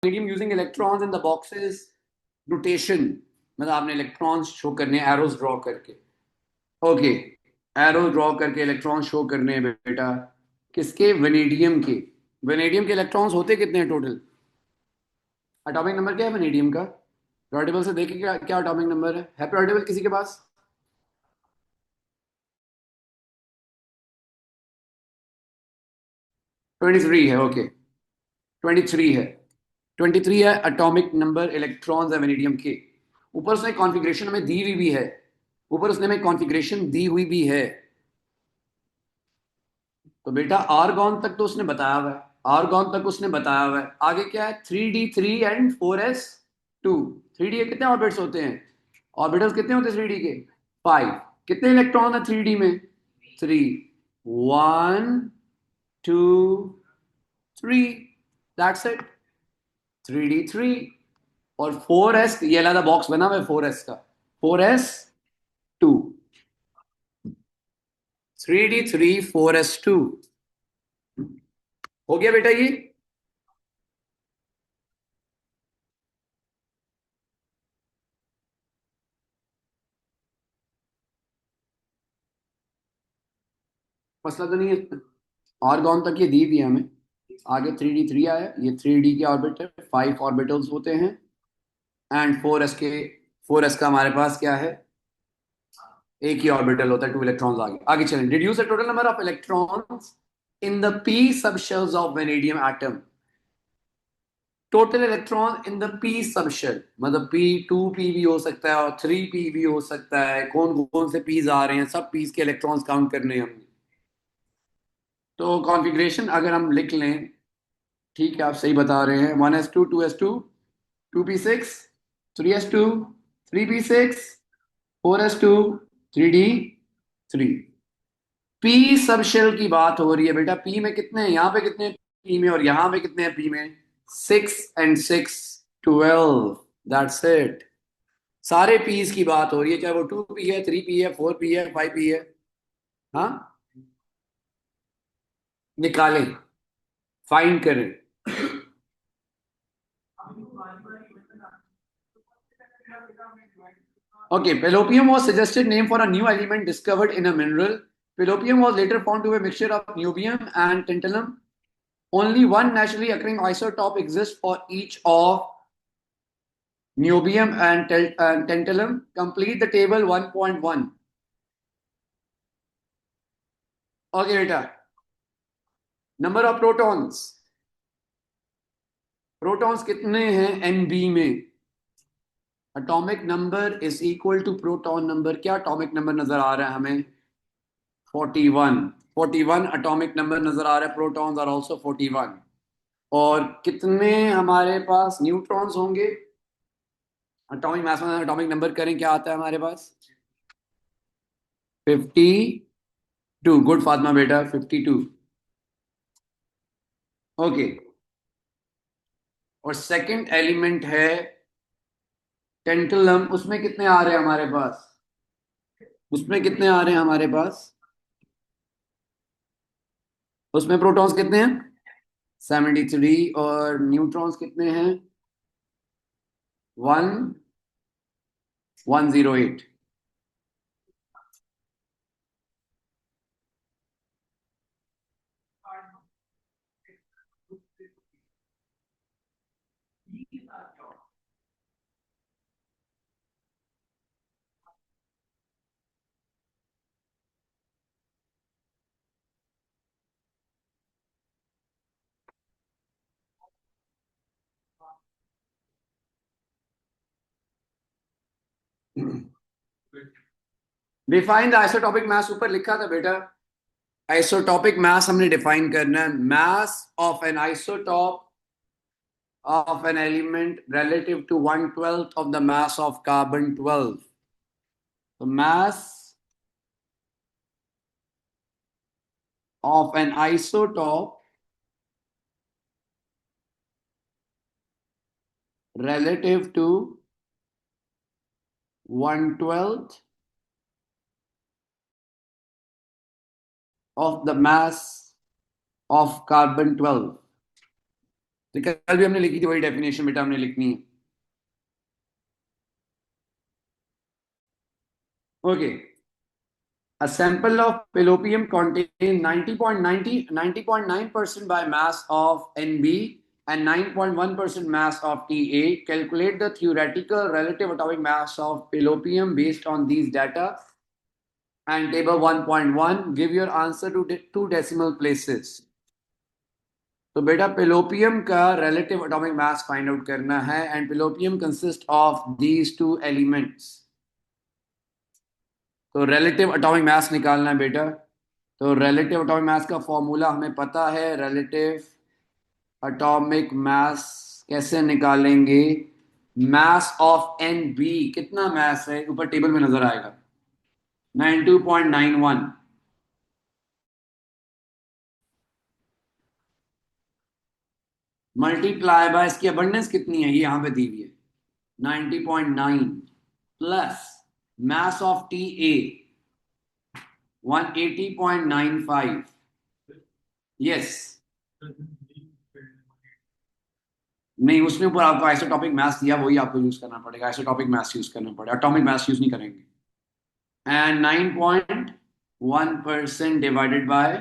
Medium using electrons in the boxes rotation, मतलब आपने electrons show करने एरोज ड्रॉ करके। ओके, एरो ड्रॉ करके इलेक्ट्रॉन शो करने हैं बेटा। किसके? वेनेडियम के। वेनेडियम के इलेक्ट्रॉन्स होते कितने हैं टोटल? एटॉमिक नंबर क्या है वेनेडियम का? प्योरिटेबल से देखे क्या क्या एटॉमिक नंबर है प्योरिटेबल किसी के पास? 23 है। ओके, 23 है। 23 है एटॉमिक नंबर इलेक्ट्रॉन्स है वेनेडियम के। ऊपर उसने कॉन्फ़िगरेशन हमें दी हुई भी है। ऊपर उसने हमें कॉन्फ़िगरेशन दी हुई भी है। तो बेटा आर्गॉन तक तो उसने बताया हुआ है। आर्गॉन तक उसने बताया हुआ है। आगे क्या है? 3d3 and 4s2। 3d के कितने ऑर्बिट्स होते हैं? ऑर्बिटल्स कितने होते हैं 3d के? 5। कितने इलेक्ट्रॉन है 3d में? 3। 1 2 3, दैट्स इट। 3d3। और 4s, ये अलग बॉक्स बना हुआ है 4s का। 4s2। 3d3 4s2। हो गया बेटा ये? मसला तो नहीं है। आर्गॉन तक ये दी हुई है हमें। आगे 3d3 आया, ये 3d के ऑर्बिट है, 5 ऑर्बिटल्स होते हैं। एंड 4s का हमारे पास क्या है? एक ही ऑर्बिटल होता है, 2 इलेक्ट्रॉन्स। आगे आगे चलें। Deduce the total number of electrons in the p subshells of vanadium atom. Total electron in the p subshell, मतलब p2p भी हो सकता है और 3p भी हो सकता है। कौन कौन से p's आ रहे हैं, सब p's के इलेक्ट्रॉन्स काउंट करने हैं हमने। तो कॉन्फ़िगरेशन अगर हम लिख लें, ठीक है आप सही बता रहे हैं। 1s2 2s2 2p6 3s2 3p6 4s2 3d3। P सब शेल की बात हो रही है बेटा। पी में कितने हैं? यहाँ पे कितने हैं पी में, और यहाँ पे कितने हैं पी में? 6 and 6 12। That's it. सारे पीस की बात हो रही है, चाहे वो 2p है, 3p है, 4p है, 5p है। हाँ, निकालें, फाइंड करें। Okay, Pelopium was suggested name for a new element discovered in a mineral. Pelopium was later found to be a mixture of niobium and tantalum. Only one naturally occurring isotope exists for each of niobium and tantalum. Complete the table 1.1. Okay, beta. Number of protons. Protons कितने हैं Nb में? Atomic number is equal to proton number. क्या atomic number नजर आ रहा है हमें? 41। 41 atomic number नजर आ रहा है। Protons are also 41। और कितने हमारे पास न्यूट्रॉन्स होंगे? एटॉमिक मास में एटॉमिक नंबर करें, क्या आता है हमारे पास? 52। गुड फातिमा बेटा, 52। ओके। और सेकंड एलिमेंट है टेंटलम। उसमें कितने आ रहे हैं हमारे पास? उसमें कितने आ रहे हैं हमारे पास? उसमें प्रोटॉन्स कितने हैं? 73। और न्यूट्रॉन्स कितने हैं? 108। डिफाइन द आइसोटॉपिक मास, ऊपर लिखा था बेटा। आइसोटॉपिक मास हमने डिफाइन करना है। Mass of an isotope of an element relative to 1/12 of the mass of carbon 12. The mass of an isotope relative to 1/12 of the mass of carbon 12. तो कल भी हमने लिखी थी वही डेफिनेशन बेटा हमने लिखनी है। Okay, a sample of fallopian contains 90.9% by mass of Nb and 9.1% mass of Ta. Calculate the theoretical relative atomic mass of fallopian based on these data. And table 1.1, give your answer to two decimal places. तो बेटा पेलोपियम का relative atomic mass find out करना है, and पेलोपियम consists of these two elements. तो relative atomic mass निकालना है बेटा। तो relative atomic mass का फॉर्मूला हमें पता है। relative atomic mass कैसे निकालेंगे? mass of Nb, कितना mass है ऊपर टेबल में नजर आएगा, 92.91 मल्टीप्लाई बाय इसकी अबंडेंस कितनी है, ये यहां पे दी हुई है 90.9 plus mass of Ta 180.95। Yes, नहीं उसमें ऊपर आपको आइसोटॉपिक मास दिया, वही आपको यूज करना पड़ेगा, आइसोटॉपिक मास यूज करना पड़ेगा, एटॉमिक मास यूज नहीं करेंगे। And 9.1% divided by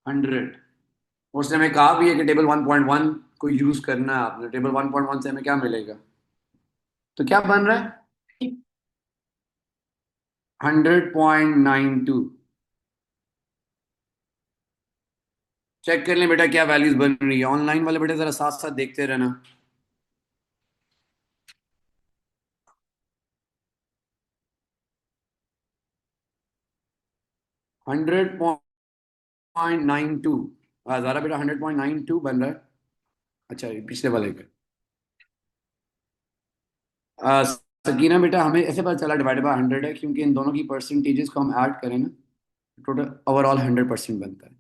100। उसने हमें कहा भी है कि टेबल 1.1 को यूज करना है आपने। टेबल 1.1 से हमें क्या मिलेगा? तो क्या बन रहा है? 100.92। चेक कर लें बेटा क्या वैल्यूज बन रही है। ऑनलाइन वाले बेटा जरा साथ साथ देखते रहना। 100.92। ज़रा बेटा 100.92 बन रहा है। अच्छा ये पिछले वाले पे। सकीना बेटा हमें ऐसे पता चला डिवाइडेड बाय 100 है, क्योंकि इन दोनों की परसेंटेजेस को हम ऐड करें ना, टोटल ओवरऑल 100% बनता है।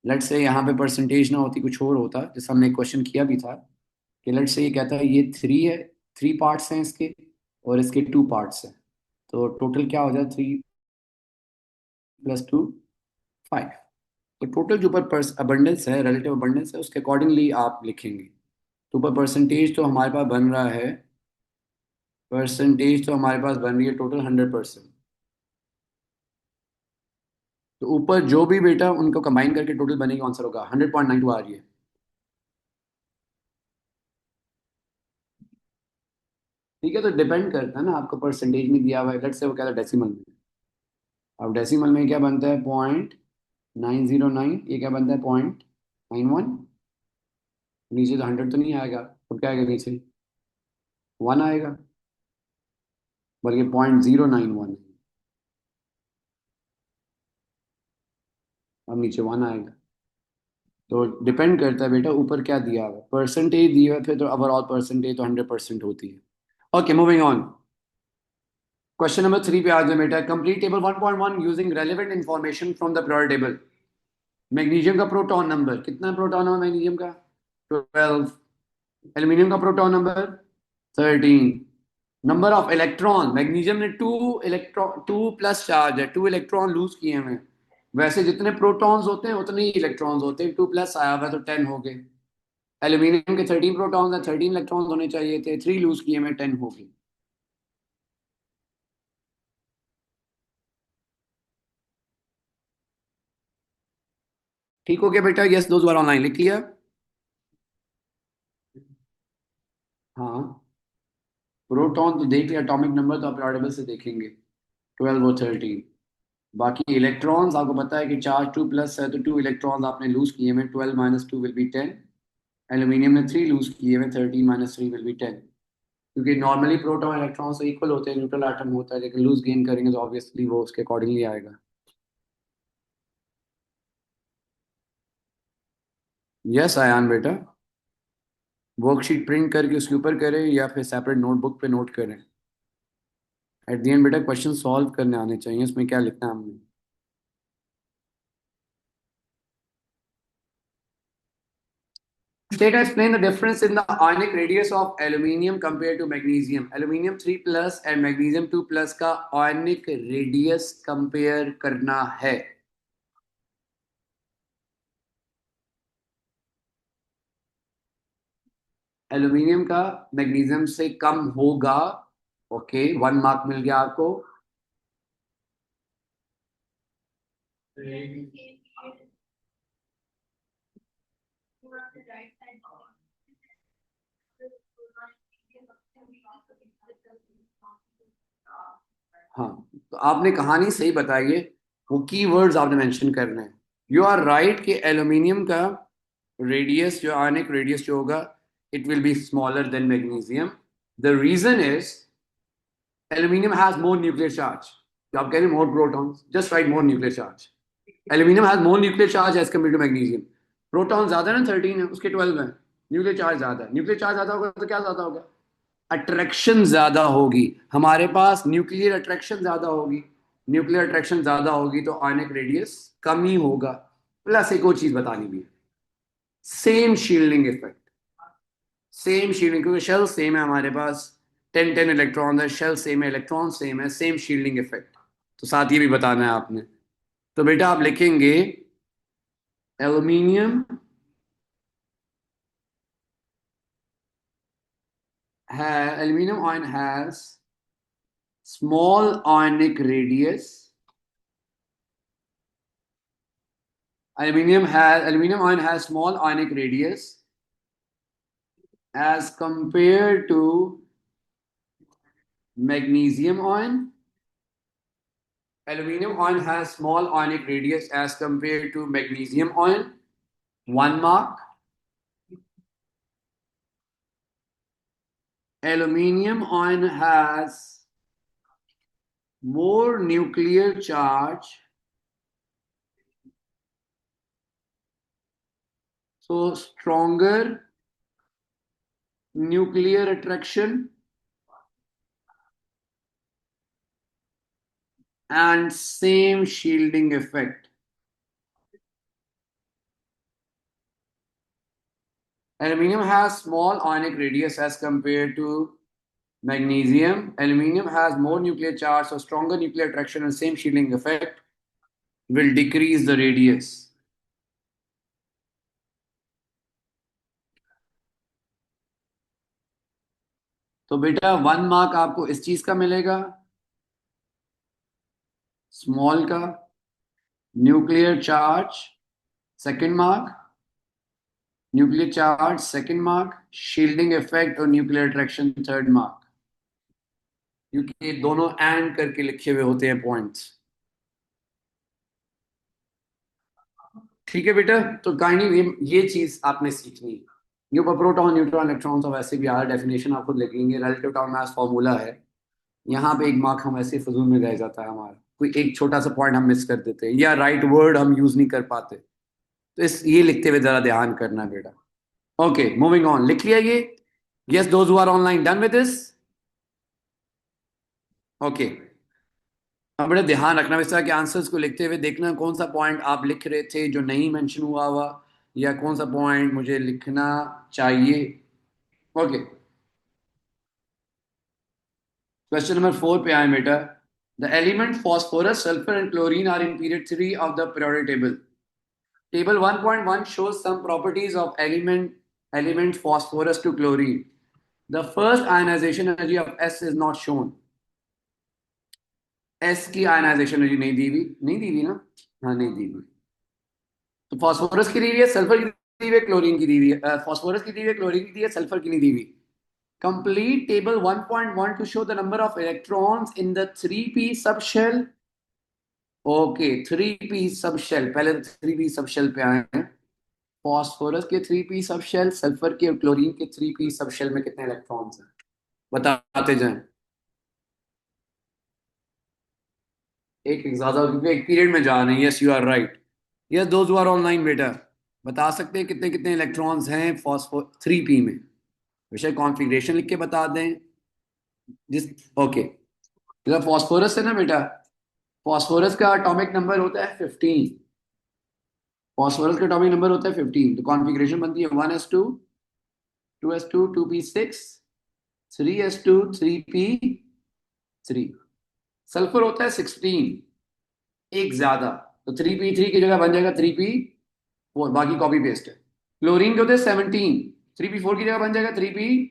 लेट्स से यहाँ पे परसेंटेज ना होती, कुछ और होता, जैसे हमने क्वेश्चन किया भी था कि लेट्स से ये कहता है ये 3 है, 3 पार्ट्स हैं इसके, और इसके 2 पार्ट्स हैं, तो टोटल क्या हो जाए? 3 + 2 5। तो टोटल जो ऊपर अबंडेंस है, रिलेटिव अबंडेंस है, उसके अकॉर्डिंगली आप लिखेंगे। तो ऊपर परसेंटेज तो हमारे पास बन रहा है, परसेंटेज तो हमारे पास बन रही है टोटल 100%। तो ऊपर जो भी बेटा उनको कंबाइन करके टोटल बनेगी, आंसर होगा 100.92 आ रही है। ठीक है, तो डिपेंड करता है ना, आपको परसेंटेज में दिया हुआ है, लेट्स से वो कहता है डेसिमल में। अब डेसिमल में क्या बनता है? 0.909। ये क्या बनता है? 0.91। नीचे तो 100 तो नहीं आएगा, तो क्या आएगा नीचे? 1 आएगा, बल्कि 0.091। अब नीचे 1 आएगा। तो डिपेंड करता है बेटा ऊपर क्या दिया हुआ है, परसेंटेज दिया हुआ है, फिर तो ओवरऑल परसेंटेज तो 100% होती है। Okay, moving on. Question number 3 पे आ जाए बेटा। Complete table 1.1 using relevant information from the periodic table. Magnesium का प्रोटॉन नंबर कितना? प्रोटॉन है मैग्नीशियम का 12। एल्यूमिनियम का proton number 13। Number of electron, magnesium ने 2 इलेक्ट्रॉन, 2 प्लस चार्ज है, 2 इलेक्ट्रॉन लूज किए हैं। वैसे जितने प्रोटॉन्स होते हैं उतने ही इलेक्ट्रॉन्स होते हैं, 2 प्लस आया हुआ है तो 10 हो गए। एल्यूमिनियम के 13 प्रोटॉन्स हैं, 13 इलेक्ट्रॉन्स होने चाहिए थे, 3 लूज किए में 10 हो गए। ठीक हो गया बेटा? यस, दोज वर ऑनलाइन लिख लिया। हाँ, प्रोटॉन तो देख लिया, एटॉमिक नंबर तो आप periodic से देखेंगे, 12 और 13। बाकी इलेक्ट्रॉन्स आपको पता है कि चार्ज 2 प्लस है, तो 2 इलेक्ट्रॉन्स आपने लूज किए में, 12 - 2 विल बी 10। एल्यूमिनियम ने 3 लूज किए में, 13 - 3 विल बी 10। क्योंकि नॉर्मली प्रोटॉन इलेक्ट्रॉन से इक्वल होते हैं, न्यूट्रल एटम होता है, लेकिन लूज गेन करेंगे तो ऑब्वियसली वो उसके अकॉर्डिंगली आएगा। यस आयान बेटा, वर्कशीट प्रिंट करके उसके ऊपर करें या फिर सेपरेट नोटबुक पे नोट करें। एट द एंड बेटा क्वेश्चन सॉल्व करने आने चाहिए, उसमें क्या लिखना है हमने। Data explain the difference in the ionic radius of aluminium compared to magnesium. Aluminium 3 plus and magnesium 2 plus का ionic radius compare करना है। एल्यूमिनियम का मैग्नीशियम से कम होगा। ओके, 1 मार्क मिल गया आपको। हाँ, तो आपने कहानी सही बताई है, वो की वर्ड्स आपने मेंशन करने हैं। यू आर राइट कि एल्यूमिनियम का रेडियस, जो आयनिक रेडियस जो होगा, it will be smaller than magnesium. The reason is aluminium has more nuclear charge. जो आप कह रहे हैं more protons, just right, more nuclear charge. Aluminium has more nuclear charge as compare to magnesium. Proton ज्यादा है ना, 13 है, उसके 12 है। न्यूक्लियर चार्ज ज्यादा है, न्यूक्लियर चार्ज ज्यादा होगा तो क्या ज्यादा होगा? अट्रैक्शन ज्यादा होगी। हमारे पास न्यूक्लियर अट्रैक्शन ज्यादा होगी। न्यूक्लियर अट्रैक्शन ज्यादा होगी तो आयनिक रेडियस कम ही होगा। प्लस एक और चीज बतानी भी है, same shielding effect. Same shielding, क्योंकि शेल सेम है हमारे पास, 10 10 इलेक्ट्रॉन है, शेल सेम है, इलेक्ट्रॉन सेम है, सेम शील्डिंग इफेक्ट। तो साथ ये भी बताना है आपने। तो बेटा आप लिखेंगे एल्यूमिनियम है, aluminium ion has small ionic radius. Aluminium ion has small ionic radius as compared to magnesium ion. Aluminium ion has small ionic radius as compared to magnesium ion. 1 mark. Aluminium ion has more nuclear charge, so stronger nuclear attraction and same shielding effect. Aluminium has small ionic radius as compared to magnesium. Aluminium has more nuclear charge, so stronger nuclear attraction and same shielding effect will decrease the radius. तो बेटा 1 mark आपको इस चीज का मिलेगा, small का, nuclear charge second mark, nuclear charge second mark, shielding effect और nuclear attraction third mark. क्योंकि ये दोनों एंड करके लिखे हुए होते हैं पॉइंट्स। ठीक है बेटा, तो काइंडली ये चीज आपने सीखनी है। ये प्रोटॉन न्यूट्रॉन इलेक्ट्रॉन तो वैसे भी यार डेफिनेशन आप खुद लिखेंगे, रिलेटिव टाइम मास फॉर्मूला है। यहाँ पे 1 मार्क हम ऐसे फजूल में रह जाता है हमारा, कोई एक छोटा सा पॉइंट हम मिस कर देते हैं या राइट वर्ड हम यूज नहीं कर पाते। तो इस ये लिखते हुए जरा ध्यान करना बेटा। ओके, मूविंग ऑन, लिख लिया ये? Yes, those who are online done with this? Okay, अब बड़ा ध्यान रखना इस तरह के आंसर्स को लिखते हुए, देखना कौन सा पॉइंट आप लिख रहे थे जो नहीं मेंशन हुआ या कौन सा पॉइंट मुझे लिखना चाहिए। ओके, क्वेश्चन नंबर 4 पे आए बेटा। The element phosphorus, sulphur and chlorine are in period 3 of the periodic table. Table 1.1 shows some properties of element phosphorus to chlorine. The first ionization energy of S is not shown. S की ionization energy नहीं दी हुई ना? हाँ, नहीं दी हुई। तो phosphorus की दी हुई है, सल्फर की दी हुई है, क्लोरीन की दी हुई है। फॉस्फोरस की दी हुई है, क्लोरीन की दी है, सल्फर की नहीं दी हुई। Complete table 1.1 to show the number of electrons in the 3p subshell. Okay, 3p subshell, पहले 3p सबशेल पे आए हैं। फॉस्फोरस के 3p सबशेल, सल्फर के और क्लोरीन के 3p सबशेल में कितने इलेक्ट्रॉन्स हैं बताते जाएं। एक एक ज्यादा, क्योंकि एक पीरियड में जा रहे हैं। Yes, you are right. Yes, those who are online बेटा बता सकते हैं कितने कितने इलेक्ट्रॉन्स हैं फॉस्फो 3p में। विषय कॉन्फ़िगरेशन लिख के बता दें जिस। ओके, मतलब फॉस्फोरस है ना बेटा, फॉस्फोरस का एटॉमिक नंबर होता है 15। फॉस्फोरस का एटॉमिक नंबर होता है 15, तो कॉन्फ़िगरेशन बनती है 1s2, 2s2, 2p6, 3s2, 3p3। Sulphur होता है 16, एक ज्यादा, तो 3p3 की जगह बन जाएगा 3p4, बाकी कॉपी पेस्ट है। क्लोरीन के होते हैं 17, 3p4 की जगह बन जाएगा 3p5।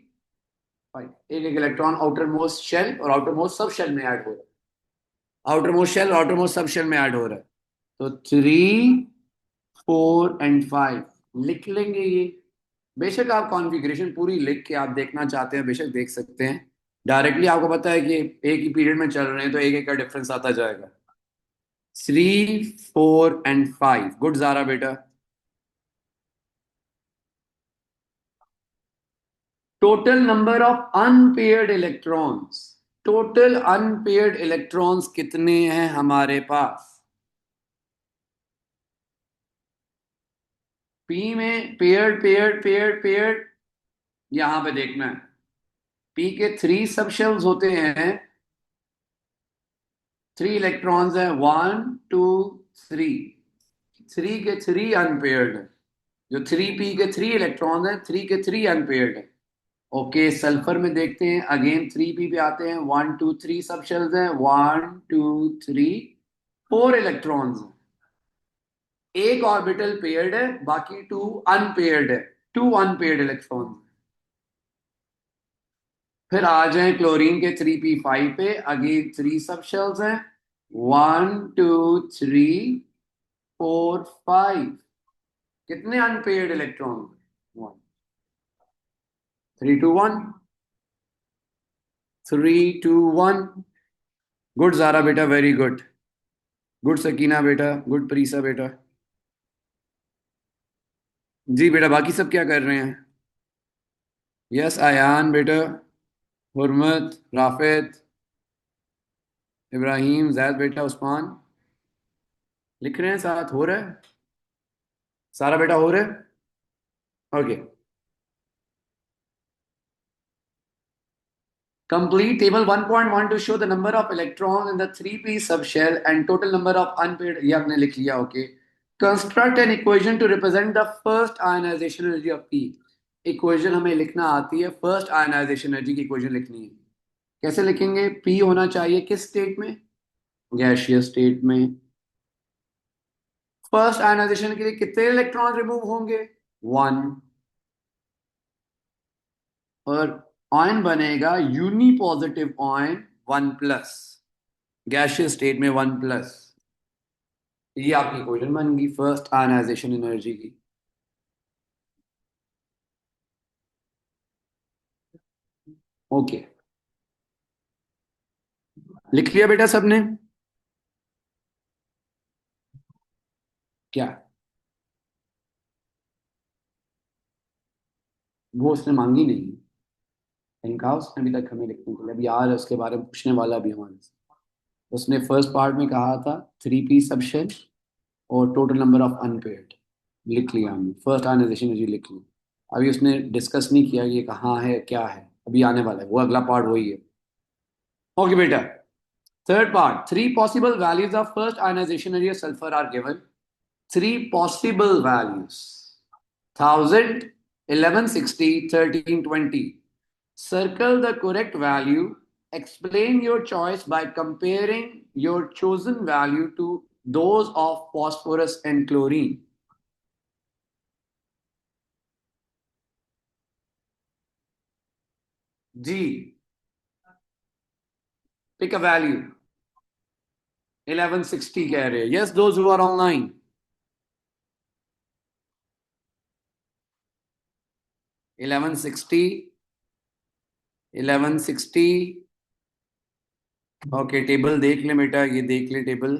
एक एक इलेक्ट्रॉन आउटर मोस्ट शेल और आउटर मोस्ट सब शेल में ऐड हो रहा है, outer most shell outer most sub shell में ऐड हो रहा है। तो 3, 4 एंड 5 लिख लेंगे ये। बेशक आप कॉन्फ़िगरेशन पूरी लिख के आप देखना चाहते हैं बेशक देख सकते हैं। डायरेक्टली आपको पता है कि एक ही पीरियड में चल रहे हैं तो एक एक का डिफरेंस आता जाएगा। 3, 4 एंड 5 गुड ज़ारा बेटा। Total number of unpaired electrons, total unpaired electrons कितने हैं हमारे पास? पी में पेयर्ड पेयर्ड पेयर्ड पेयर्ड, यहां पे देखना है। पी के 3 सब शेल्स होते हैं, 3 इलेक्ट्रॉन्स हैं, 1, 2, 3। 3 के 3 अनपेयर्ड है। जो 3p के 3 इलेक्ट्रॉन्स हैं, 3 के 3 अनपेयर्ड है। ओके सल्फर में देखते हैं, अगेन 3p पे आते हैं, 1, 2, 3 सब शेल्स हैं, 1, 2, 3, 4 इलेक्ट्रॉन्स हैं। एक ऑर्बिटल पेयर्ड है, बाकी 2 अनपेयर्ड है, 2 अनपेयर्ड इलेक्ट्रॉन्स। फिर आ जाए क्लोरीन के 3p5 पे, अगेन 3 सब शेल्स हैं, 1, 2, 3, 4, 5। कितने अनपेयर्ड इलेक्ट्रॉन? 1, 3, 2, 1, 3, 2, 1। गुड जारा बेटा, वेरी गुड। गुड सकीना बेटा, गुड प्रीसा बेटा। जी बेटा, बाकी सब क्या कर रहे हैं? यस आयान बेटा, हुरमत, राफिद, इब्राहिम, जैद बेटा, उस्मान लिख रहे हैं, साथ हो रहा है। सारा बेटा हो रहा है। Okay, complete table 1.1 to show the number of electrons in the 3p subshell and total number of unpaired, ये आपने लिख लिया। Okay, construct an equation to represent the first ionization energy of p। Equation हमें लिखना आती है, first ionization energy की equation लिखनी है। कैसे लिखेंगे? p होना चाहिए किस स्टेट में? गैसियस स्टेट में। फर्स्ट आयनाइजेशन के लिए कितने इलेक्ट्रॉन रिमूव होंगे? 1। और आयन बनेगा unipositive ion 1+, gaseous state में 1+। ये आपकी इक्वेशन बन गई फर्स्ट आयनाइजेशन एनर्जी की। ओके, लिख लिया बेटा सबने? क्या? वो उसने मांगी नहीं, कहीं कहा उसने अभी तक हमें लिखने के लिए? अभी यार उसके बारे में पूछने वाला भी हमारे से। उसने फर्स्ट पार्ट में कहा था 3p सबशेल और टोटल नंबर ऑफ अनपेयर्ड। लिख लिया हमने, फर्स्ट आयनाइजेशन एनर्जी लिख ली। अभी उसने डिस्कस नहीं किया कि ये कहाँ है क्या है, अभी आने वाला है वो, अगला पार्ट वही है। ओके बेटा, third part, three possible values of first ionization energy of sulfur are given. Three possible values: 1000, 1160, 1320. Circle the correct value. Explain your choice by comparing your chosen value to those of phosphorus and chlorine. G. Pick a value. 1160 कह रहे हैं. Yes, those who are online. 1160. 1160. Okay, table देख ले बेटा, ये देख ले table.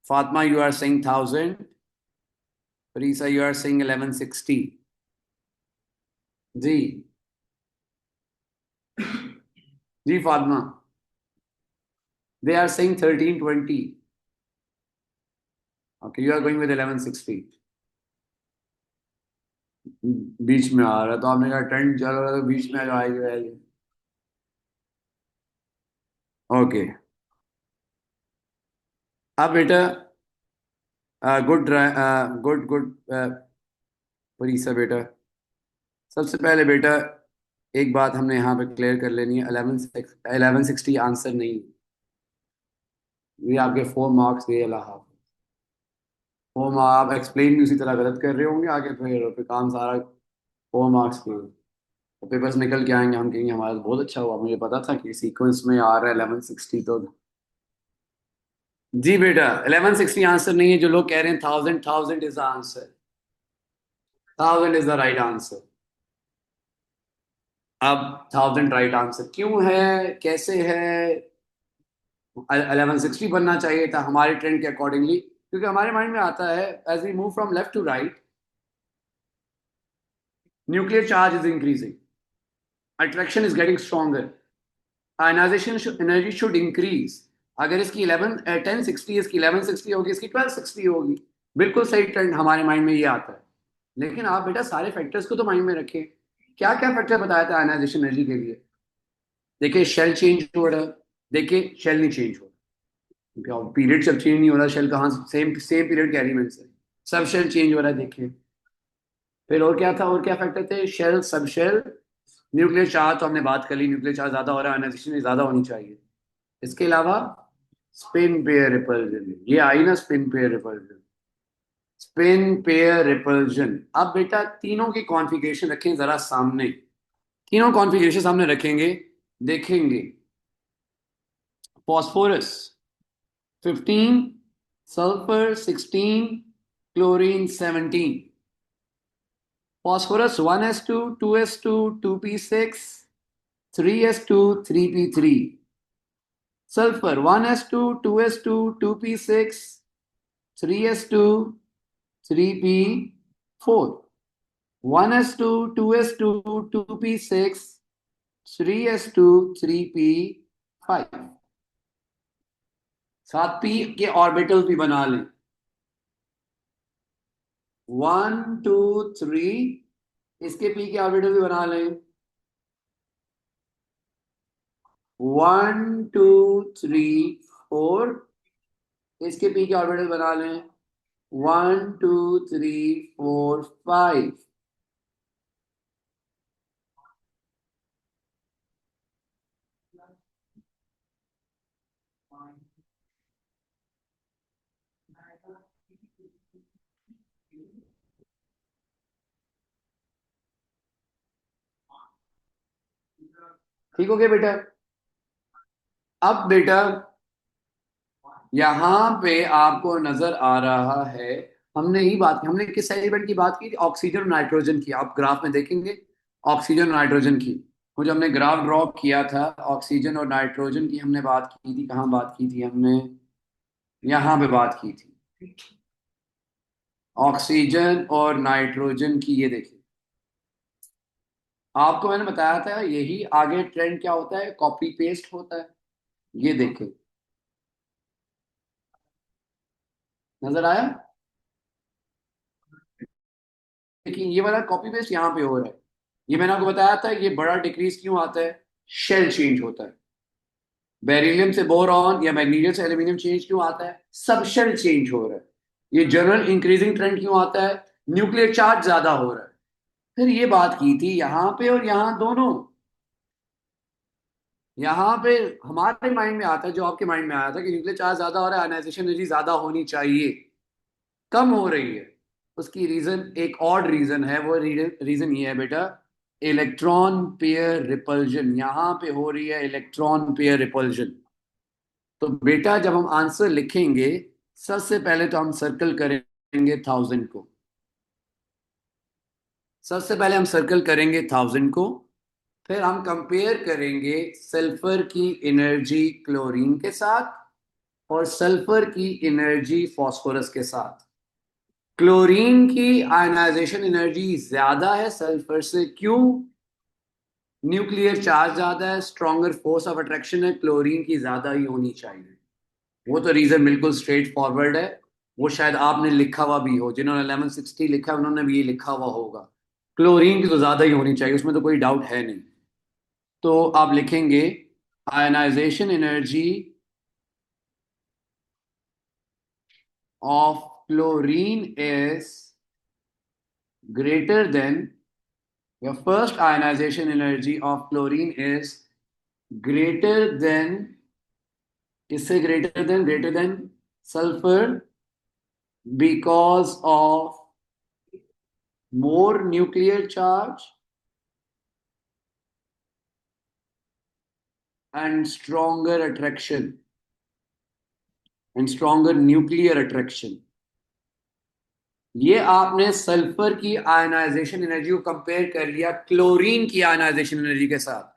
Fatima, you are saying 1000। Farisa, you are saying 1160। जी, जी Fatima, they are saying 1320। Okay, you are going with 1160। बीच में आ रहा है तो आपने कहा ट्रेंड चल रहा है तो बीच में आ जाएगी। ओके, अब बेटा गुड गुड गुड फरीसा बेटा, सबसे पहले बेटा एक बात हमने यहाँ पे क्लियर कर लेनी है, 1160 आंसर नहीं है। ये आपके 4 मार्क्स गए, अल्लाह हाफ़िज़। वो आप एक्सप्लेन भी उसी तरह गलत कर रहे होंगे आगे, फिर काम सारा 4 मार्क्स के तो पेपर्स निकल के आएंगे, हम कहेंगे हमारा तो बहुत अच्छा हुआ, मुझे पता था कि सीक्वेंस में आ रहा है 1160 तो। जी बेटा, 1160 आंसर नहीं है, जो लोग कह रहे हैं 1000 is the answer. 1000 is the right answer. अब 1000 राइट आंसर क्यों है, कैसे है? 1160 बनना चाहिए था हमारे ट्रेंड के अकॉर्डिंगली, क्योंकि हमारे माइंड में आता है as we move from left to right, nuclear charge is increasing, attraction is getting stronger, ionization energy should increase. अगर इसकी 1060, इसकी 1160 होगी, इसकी 1260 होगी। बिल्कुल सही ट्रेंड हमारे माइंड में ये आता है। लेकिन आप बेटा सारे फैक्टर्स को तो माइंड में रखें। क्या क्या फैक्टर बताया था आयनाइजेशन एनर्जी के लिए? देखिए शेल चेंज हो रहा है, देखिए शेल नहीं चेंज हो रहा, पीरियड सब चेंज नहीं हो रहा, शेल कहाँ, सेम सेम पीरियड के एलिमेंट्स है, सब शेल चेंज हो रहा है देखिए। फिर और क्या था, और क्या फैक्टर थे? शेल, सब शेल, न्यूक्लियर चार्ज तो हमने बात कर ली, न्यूक्लियर चार्ज ज्यादा हो रहा है, आयनाइजेशन ज्यादा होनी चाहिए। इसके अलावा स्पिन पेयर रिपल्जन, ये आई ना spin pair repulsion, spin pair repulsion. अब बेटा तीनों की कॉन्फ़िगरेशन रखें जरा सामने, तीनों कॉन्फ़िगरेशन सामने रखेंगे, देखेंगे। Phosphorus 15, sulphur 16, chlorine 17। Phosphorus 1s2, 2s2, 2p6, 3s2, 3p3। Sulphur 1s2, 2s2, 2p6, 3s2, 3p4। 1s2, 2s2, 2p6, 3s2, 3p5। 7p के ऑर्बिटल भी बना लें, 1 2 3। इसके पी के ऑर्बिटल भी बना लें, 1 2 3 4। इसके पी के ऑर्बिटल बना लें, 1 2 3 4 5। ठीक हो गया बेटा? अब बेटा यहाँ पे आपको नजर आ रहा है, हमने ही बात की, हमने किस एलिमेंट की बात की थी? ऑक्सीजन और नाइट्रोजन की, आप ग्राफ में देखेंगे ऑक्सीजन और नाइट्रोजन की। वो जो हमने ग्राफ ड्रॉ किया था, ऑक्सीजन और नाइट्रोजन की हमने बात की थी, कहाँ बात की थी हमने? यहाँ पे बात की थी, ऑक्सीजन और नाइट्रोजन की। ये देखिए, आपको मैंने बताया था यही आगे ट्रेंड क्या होता है, कॉपी पेस्ट होता है। ये देखिए, नजर आया? लेकिन ये वाला कॉपी पेस्ट यहाँ पे हो रहा है। ये मैंने आपको बताया था, ये बड़ा डिक्रीज क्यों आता है? शेल चेंज होता है। बेरिलियम से बोरॉन या मैग्नीशियम से एल्यूमिनियम चेंज क्यों आता है? सब शेल चेंज हो रहा है। ये जनरल इंक्रीजिंग ट्रेंड क्यों आता है? न्यूक्लियर चार्ज ज्यादा हो रहा है। फिर ये बात की थी यहाँ पे और यहाँ दोनों। यहाँ पे हमारे माइंड में आता है, जो आपके माइंड में आया था कि न्यूक्लियर चार्ज ज्यादा हो रहा है, आयनाइजेशन एनर्जी ज्यादा होनी चाहिए, कम हो रही है। उसकी रीजन, एक और रीजन है, वो रीजन ये है बेटा, इलेक्ट्रॉन पेयर रिपल्जन। यहां पे हो रही है इलेक्ट्रॉन पेयर रिपल्जन। तो बेटा जब हम आंसर लिखेंगे, सबसे पहले तो हम सर्कल करेंगे 1000 को, सबसे पहले हम सर्कल करेंगे 1000 को। फिर हम कंपेयर करेंगे सल्फर की एनर्जी क्लोरीन के साथ, और सल्फर की एनर्जी फास्फोरस के साथ। क्लोरीन की आयनाइजेशन एनर्जी ज्यादा है सल्फर से, क्यों? न्यूक्लियर चार्ज ज्यादा है, स्ट्रॉन्गर फोर्स ऑफ अट्रैक्शन है, क्लोरीन की ज्यादा ही होनी चाहिए। वो तो रीजन बिल्कुल स्ट्रेट फॉरवर्ड है। वो शायद आपने लिखा हुआ भी हो, जिन्होंने 1160 लिखा है उन्होंने भी ये लिखा हुआ होगा। क्लोरीन की तो ज्यादा ही होनी चाहिए, उसमें तो कोई डाउट है नहीं। तो आप लिखेंगे ionization energy of chlorine is greater than, your first ionization energy of chlorine is greater than, किससे greater than? greater than sulfur because of more nuclear charge and stronger attraction and stronger nuclear attraction. ये आपने sulphur की ionization energy को compare कर लिया chlorine की ionization energy के साथ।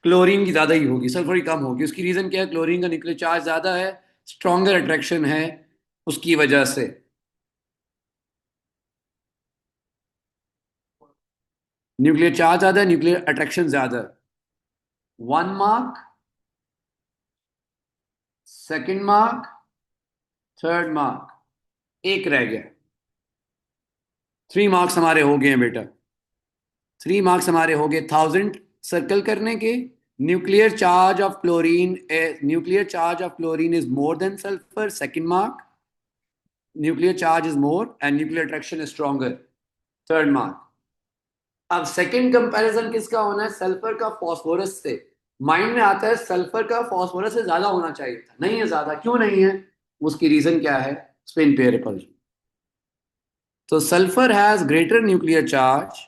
क्लोरीन की ज्यादा ही होगी, सल्फर की कम होगी। उसकी रीजन क्या है? क्लोरीन का न्यूक्लियर चार्ज ज्यादा है, स्ट्रॉन्गर अट्रैक्शन है, उसकी वजह से। न्यूक्लियर चार्ज ज्यादा है, न्यूक्लियर अट्रैक्शन ज्यादा है। 1 mark, second mark, third mark, एक रह गया। 3 मार्क्स हमारे हो गए हैं बेटा। 3 मार्क्स हमारे हो गए 1000 सर्कल करने के। Nuclear charge of chlorine, nuclear charge of chlorine is more than sulphur, second mark. Nuclear charge is more and nuclear attraction is stronger, third mark. अब सेकंड कंपैरिजन किसका होना है? सल्फर का फास्फोरस से। माइंड में आता है सल्फर का फास्फोरस से ज्यादा होना चाहिए था, नहीं है ज्यादा। क्यों नहीं है? उसकी रीजन क्या है? Spin pair repulsion. तो sulphur has greater nuclear charge,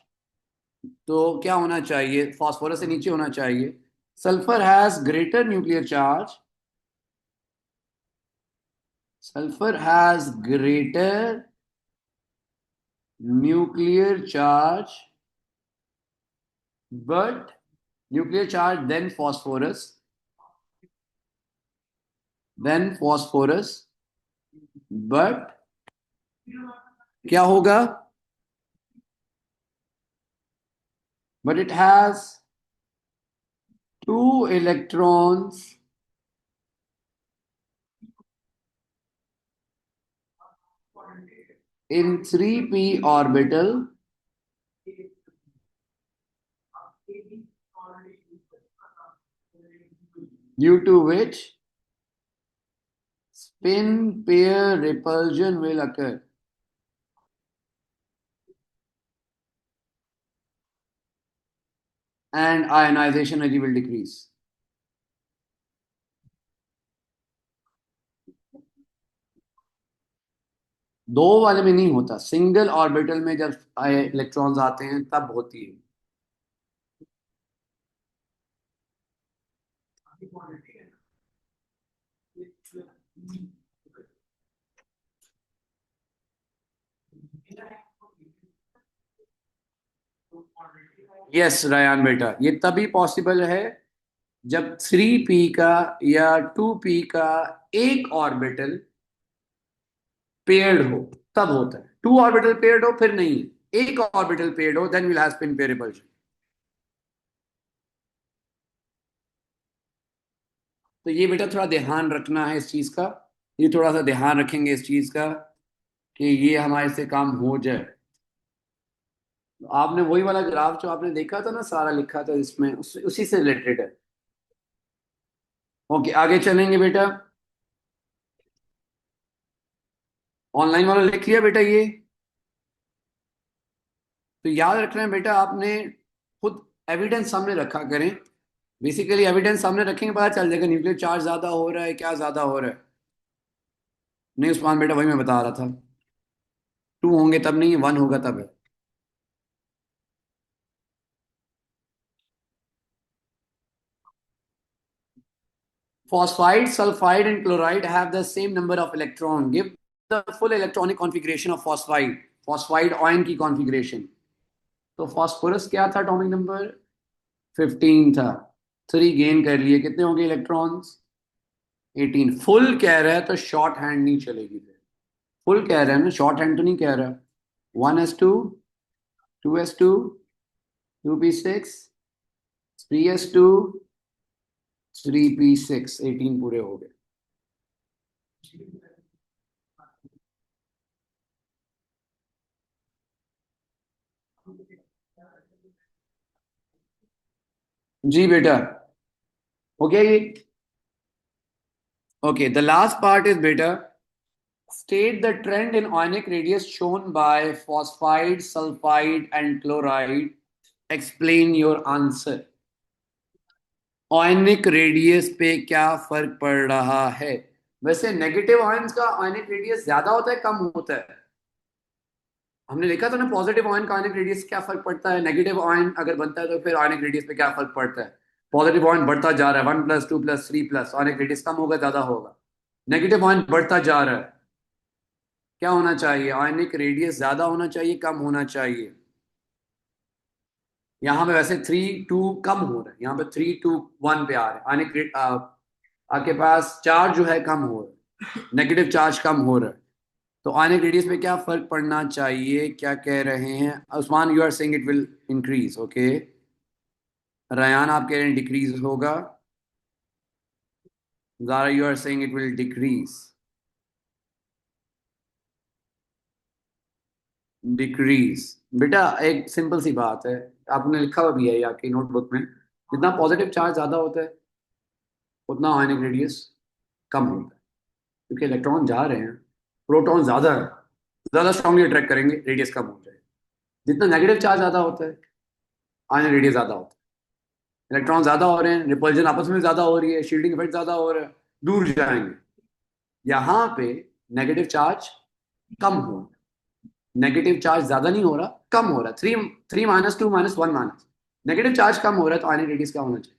तो क्या होना चाहिए? फास्फोरस से नीचे होना चाहिए। Sulphur has greater nuclear charge, sulphur has greater nuclear charge but nuclear charge then phosphorus, but क्या होगा? But it has 2 electrons in 3p orbital, due to which spin pair repulsion will occur. And ionization energy will decrease. दो वाले में नहीं होता, single orbital में जब electrons आते हैं तब होती है। यस रायान बेटा, ये तभी पॉसिबल है जब 3p का या 2p का एक ऑर्बिटल पेयर्ड हो, तब होता है। 2 ऑर्बिटल पेयर्ड हो फिर नहीं, एक ऑर्बिटल पेयर्ड हो then will have spin pair repulsion. तो ये बेटा थोड़ा ध्यान रखना है इस चीज का, ये थोड़ा सा ध्यान रखेंगे इस चीज का कि ये हमारे से काम हो जाए। तो आपने वही वाला ग्राफ जो आपने देखा था ना, सारा लिखा था इसमें, उसी से रिलेटेड है। ओके, आगे चलेंगे बेटा। ऑनलाइन वाला लिख लिया बेटा ये? तो याद रखना है बेटा, आपने खुद एविडेंस सामने रखा करें। बेसिकली एविडेंस सामने रखेंगे, पता चल जाएगा न्यूक्लियर चार्ज ज्यादा हो रहा है, क्या ज्यादा हो रहा है। नहीं उस्मान बेटा, वही मैं बता रहा था। 2 होंगे तब नहीं, 1 होगा तब है। Phosphide, sulfide, and chloride have the same number of electron. Give the full electronic configuration of phosphide. Phosphide ion की configuration. तो phosphorus क्या था? एटॉमिक नंबर 15 था। 3 गेन कर लिए, कितने हो गए इलेक्ट्रॉन्स? 18। फुल कह रहा है तो शॉर्ट हैंड नहीं चलेगी। फुल कह रहा है ना, शॉर्ट हैंड तो नहीं कह रहा। 1s2, 2s2, 2p6, 3s2, 3p6, 18 पूरे हो गए। जी बेटा, हो गया ये? Okay, the last part is beta. State the trend in ionic radius shown by phosphide, sulfide, and chloride. Explain your answer. Ionic radius पे क्या फर्क पड़ रहा है? वैसे नेगेटिव आयंस का आयनिक रेडियस ज्यादा होता है कम होता है? हमने लिखा था ना पॉजिटिव आयन का आयनिक रेडियस क्या फर्क पड़ता है, नेगेटिव आयन अगर बनता है तो फिर आयनिक रेडियस पे क्या फर्क पड़ता है? पॉजिटिव आयन बढ़ता जा रहा है, 1+2+3+, आयनिक रेडियस कम होगा ज्यादा होगा? नेगेटिव आयन बढ़ता जा रहा है, क्या होना चाहिए? आयनिक रेडियस ज्यादा होना चाहिए कम होना चाहिए? यहाँ पे वैसे 3 2 कम हो रहा है, यहाँ पे 3 2 1 पे आ रहे हैं, आयनिक आपके पास चार्ज जो है कम हो रहा है, नेगेटिव चार्ज कम हो रहा है। तो आयनिक रेडियस पे क्या फर्क पड़ना चाहिए, क्या कह रहे हैं Usman? You are saying it will increase, okay. Ryan आप कह रहे हैं डिक्रीज होगा। Zara you are saying it will decrease. Decrease. बेटा एक सिंपल सी बात है, आपने लिखा हुआ भी है ये आपकी नोटबुक में, जितना पॉजिटिव चार्ज ज्यादा होता है उतना आयनिक रेडियस कम होता है, क्योंकि इलेक्ट्रॉन जा रहे हैं, प्रोटॉन ज्यादा है, ज्यादा स्ट्रांगली अट्रैक्ट करेंगे, रेडियस कम हो जाएगा। जितना नेगेटिव चार्ज ज्यादा होता है आयनिक रेडियस ज्यादा होता है। इलेक्ट्रॉन ज्यादा हो रहे हैं, रिपल्जन आपस में ज्यादा हो रही है, शील्डिंग इफेक्ट ज्यादा हो रहा है, दूर जाएंगे। यहाँ पे नेगेटिव चार्ज कम हो, नेगेटिव चार्ज ज्यादा नहीं हो रहा, कम हो रहा है, 3 3 -2 -1 नेगेटिव चार्ज कम हो रहा है, तो आयनिक रेडियस क्या होना चाहिए?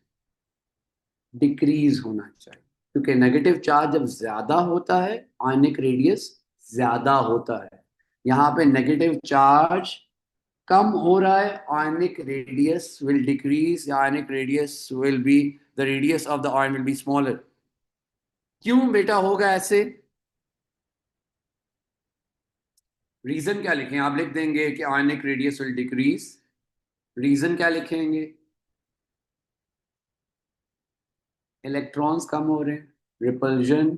डिक्रीज होना चाहिए, क्योंकि नेगेटिव चार्ज जब ज्यादा होता है आयनिक रेडियस ज्यादा होता है। यहाँ पे नेगेटिव चार्ज कम हो रहा है, आयनिक radius will decrease, ionic radius will be, the radius of the ion will be smaller. क्यों बेटा होगा ऐसे? रीजन क्या लिखें? आप लिख देंगे कि ionic radius will decrease, reason क्या लिखेंगे? इलेक्ट्रॉन्स कम हो रहे हैं, रिपल्जन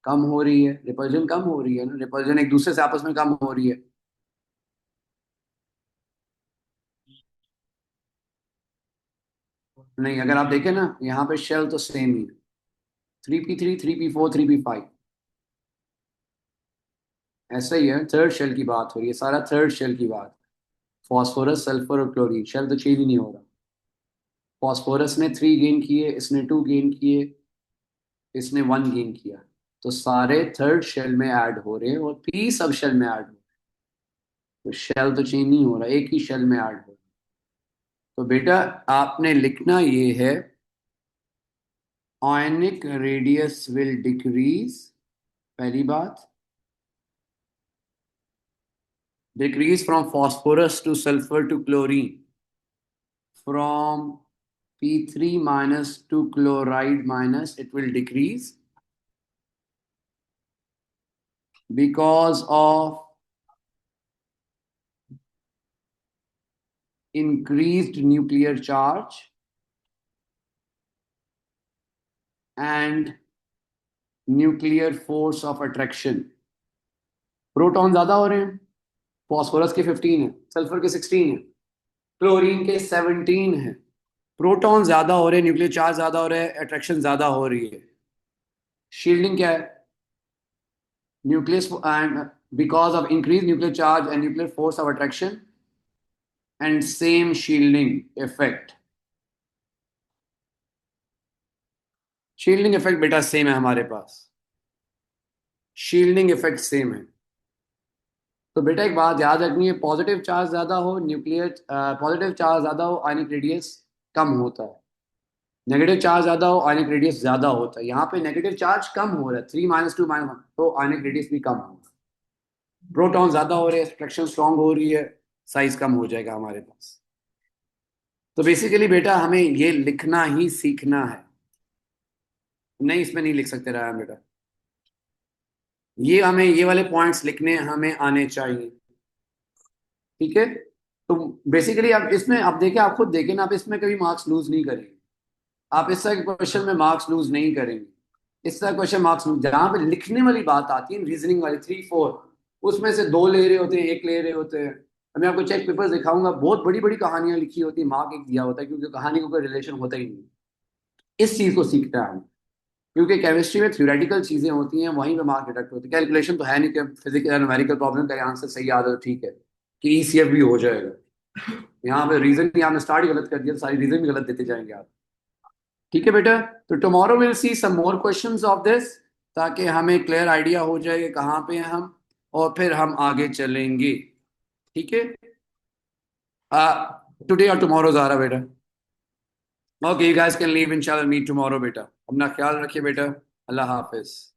कम हो रही है, रिपल्जन कम हो रही है ना, रिपल्जन एक दूसरे से आपस में कम हो रही है। नहीं, अगर आप देखें ना यहाँ पे शेल तो सेम ही है, 3p3 3p4 3p5, ऐसा ही है। थर्ड शेल की बात हो रही है, सारा थर्ड शेल की बात। फॉस्फोरस सल्फर और क्लोरीन, शेल तो चेंज ही नहीं हो रहा। फॉस्फोरस ने 3 गेन किए, इसने 2 गेन किए, इसने 1 गेन किया, तो सारे थर्ड शेल में ऐड हो रहे हैं और पी सब शेल में ऐड हो रहे हैं। तो शेल तो चेंज नहीं हो रहा, एक ही शेल में ऐड हो रहा है। तो बेटा आपने लिखना ये है, आयनिक रेडियस विल डिक्रीज, पहली बात, decrease from phosphorus to sulphur to chlorine, from P3 minus to chloride minus, it will decrease because of increased nuclear charge and nuclear force of attraction. Proton ज्यादा हो रहे हैं, फॉस्फोरस के 15 है, sulphur के 16 है, क्लोरीन के 17 है। प्रोटॉन ज्यादा हो रहे हैं, न्यूक्लियर चार्ज ज्यादा हो रहा है, अट्रैक्शन ज्यादा हो रही है। शील्डिंग क्या है? Nucleus and because of increase nuclear charge and nuclear force of attraction and same shielding effect. Shielding effect बेटा सेम है हमारे पास, शील्डिंग इफेक्ट सेम है। तो बेटा एक बात याद रखनी है, पॉजिटिव चार्ज ज्यादा हो न्यूक्लियर, पॉजिटिव चार्ज ज्यादा हो आयनिक रेडियस कम होता है, नेगेटिव चार्ज ज्यादा हो आयनिक रेडियस ज्यादा होता है। यहाँ पे नेगेटिव चार्ज कम हो रहा है, 3 -2 -1, तो आयनिक रेडियस भी कम होगा। प्रोटॉन ज्यादा हो रहे हैं, स्ट्रक्चर स्ट्रांग हो रही है, साइज कम हो जाएगा हमारे पास। तो बेसिकली बेटा हमें ये लिखना ही सीखना है। नहीं, इसमें नहीं लिख सकते रहा बेटा, ये हमें ये वाले पॉइंट्स लिखने हमें आने चाहिए, ठीक है। तो बेसिकली आप इसमें आप देखें, आप खुद देखें ना, आप इसमें कभी मार्क्स लूज नहीं करेंगे, आप इस तरह के क्वेश्चन में मार्क्स लूज नहीं करेंगे। इस तरह क्वेश्चन मार्क्स, जहां पे लिखने वाली बात आती है, रीजनिंग वाली 3 4, उसमें से 2 ले रहे होते हैं, 1 ले रहे होते हैं। अब मैं आपको चेक पेपर्स दिखाऊंगा, बहुत बड़ी बड़ी कहानियां लिखी होती है, मार्क 1 दिया होता है, क्योंकि कहानी का कोई रिलेशन होता ही नहीं। इस चीज को सीखना है हमें, क्योंकि केमिस्ट्री में थ्योरेटिकल चीजें होती हैं, वहीं पे मार्क डिडक्ट होती है। कैलकुलेशन तो है नहीं कि फिजिकल न्यूमेरिकल प्रॉब्लम का आंसर सही याद है तो ठीक है कि ईसीएफ भी हो जाएगा। यहाँ पे रीजन भी आपने स्टार्ट गलत कर दिया, सारी रीजन भी गलत देते जाएंगे आप। ठीक है बेटा, तो tomorrow will see some more questions of this. ताकि हमें क्लियर आइडिया हो जाए कि कहाँ पे हैं हम, और फिर हम आगे चलेंगे। ठीक है। टुडे और टुमारो ज़ारा बेटा। Okay, you guys can leave, इंशाल्लाह मीट टुमारो बेटा। अपना ख्याल रखिए बेटा। अल्लाह हाफिज।